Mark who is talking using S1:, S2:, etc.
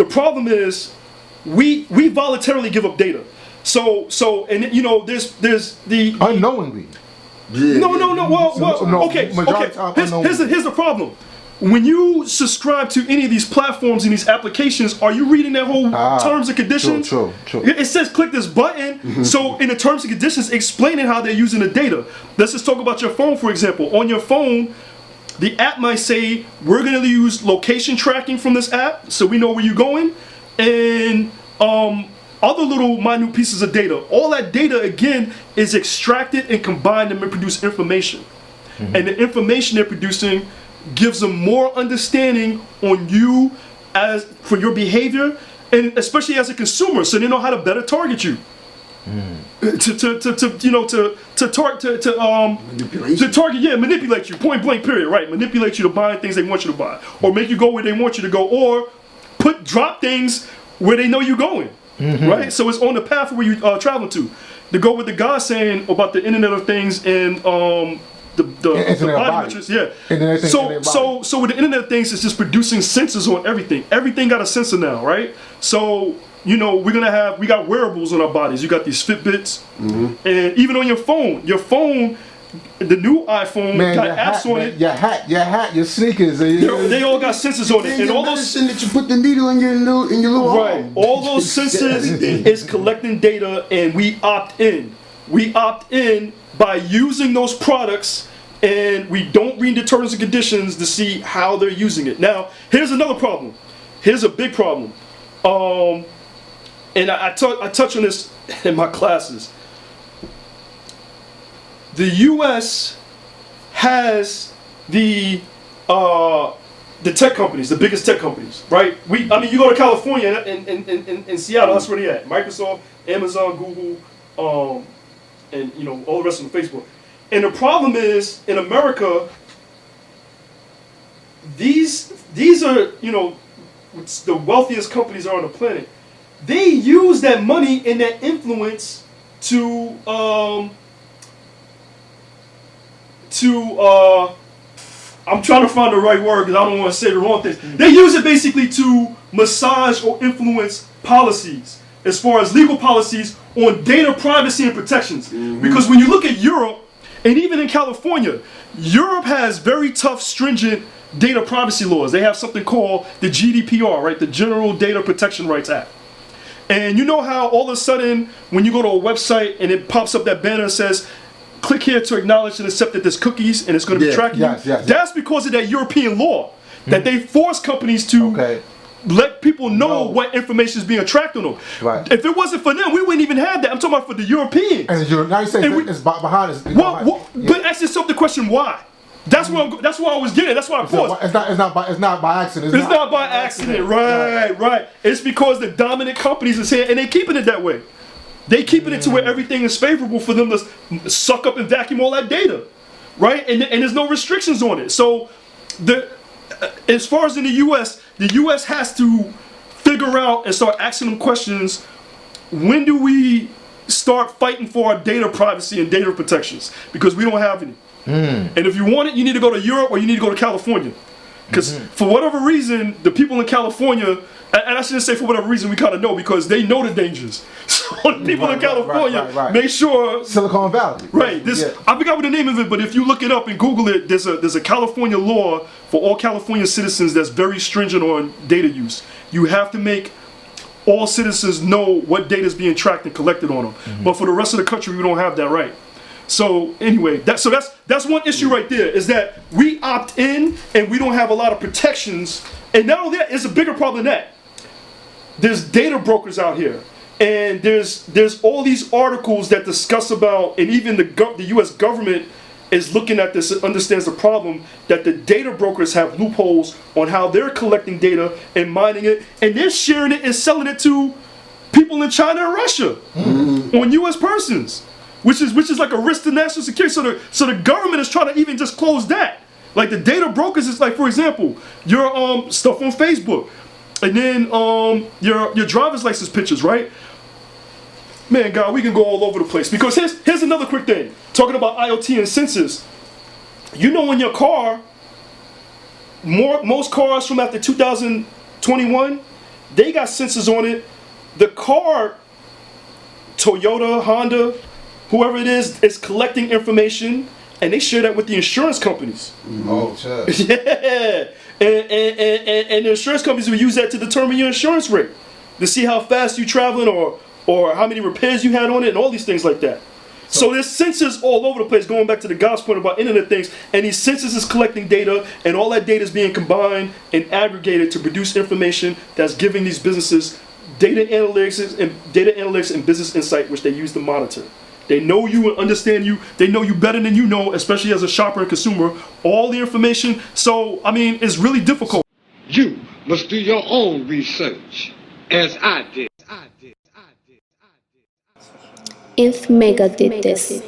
S1: The problem is we voluntarily give up data. So and you know there's the
S2: unknowingly.
S1: Yeah, no. Well, okay. Here's the problem. When you subscribe to any of these platforms and these applications, are you reading that whole terms and conditions?
S2: True.
S1: It says click this button. So in the terms and conditions, explaining how they're using the data. Let's just talk about your phone, for example. On your phone, the app might say, we're going to use location tracking from this app, so we know where you're going, and other little minute pieces of data. All that data, again, is extracted and combined and produce information. And the information they're producing gives them more understanding on you as for your behavior, and especially as a consumer, so they know how to better target you. Manipulate you, point blank period, right? Manipulate you to buy things they want you to buy, or make you go where they want you to go, or drop things where they know you're going, right? So it's on the path where you traveling to go with the guy saying about the Internet of Things and the body metrics, So with the Internet of Things, it's just producing sensors on everything. Everything got a sensor now, right? So you know we got wearables on our bodies. You got these Fitbits, and even on your phone, the new iPhone got apps on it.
S2: Your hat, your sneakers.
S1: They all got sensors on it, and all those
S3: that you put the needle in your little
S1: right.
S3: arm.
S1: All those sensors is collecting data, and we opt in. We opt in by using those products, and we don't read the terms and conditions to see how they're using it. Now, here's another problem. Here's a big problem. And I touch on this in my classes. The U.S. has the tech companies, the biggest tech companies, right? You go to California in Seattle, that's where they at. Microsoft, Amazon, Google, and you know all the rest of them, Facebook. And the problem is in America, these are the wealthiest companies are on the planet. They use that money and that influence to I'm trying to find the right word because I don't want to say the wrong things. They use it basically to massage or influence policies as far as legal policies on data privacy and protections. Because when you look at Europe, and even in California, Europe has very tough, stringent data privacy laws. They have something called the GDPR, right? The General Data Protection Rights Act. And you know how all of a sudden, when you go to a website and it pops up that banner that says, click here to acknowledge and accept that there's cookies and it's going to be tracking you?
S2: Yes.
S1: That's because of that European law that they force companies to let people know what information is being tracked on them.
S2: Right.
S1: If it wasn't for them, we wouldn't even have that. I'm talking about for the Europeans.
S2: And now you say it's behind us.
S1: But ask yourself the question, why? That's where I was getting. That's why I paused.
S2: It's not by accident.
S1: It's not by accident. Right. It's because the dominant companies are saying, and they're keeping it that way. They keeping it to where everything is favorable for them to suck up and vacuum all that data, right? And there's no restrictions on it. So as far as in the U.S. has to figure out and start asking them questions. When do we start fighting for our data privacy and data protections? Because we don't have any. And if you want it, you need to go to Europe or you need to go to California. Because for whatever reason, the people in California, and I shouldn't say for whatever reason, we kind of know because they know the dangers. So the people in California make sure.
S2: Silicon Valley.
S1: Right. I forgot what the name of it, but if you look it up and Google it, there's a California law for all California citizens that's very stringent on data use. You have to make all citizens know what data is being tracked and collected on them. But for the rest of the country, we don't have that right. So anyway, that's one issue right there, is that we opt in and we don't have a lot of protections. And not only that, it's a bigger problem than that. There's data brokers out here, and there's all these articles that discuss about, and even the U.S. government is looking at this and understands the problem, that the data brokers have loopholes on how they're collecting data and mining it, and they're sharing it and selling it to people in China and Russia on U.S. persons. Which is like a risk to national security. So the government is trying to even just close that. Like the data brokers is like, for example, your stuff on Facebook, and then your driver's license pictures, right? Man, God, we can go all over the place. Because here's another quick thing. Talking about I.O.T. and sensors. You know, in your car, most cars from after 2021, They got sensors on it. The car, Toyota, Honda, whoever it is collecting information, and they share that with the insurance companies.
S2: Oh, shit.
S1: Yeah, and the insurance companies will use that to determine your insurance rate, to see how fast you traveling or how many repairs you had on it, and all these things like that. So there's sensors all over the place, going back to the God's point about Internet things, and these sensors is collecting data, and all that data is being combined and aggregated to produce information that's giving these businesses data analytics and business insight, which they use to monitor. They know you and understand you. They know you better than you know, especially as a shopper and consumer, all the information. So, I mean, it's really difficult.
S4: You must do your own research, as I did.
S5: If Mecca did this.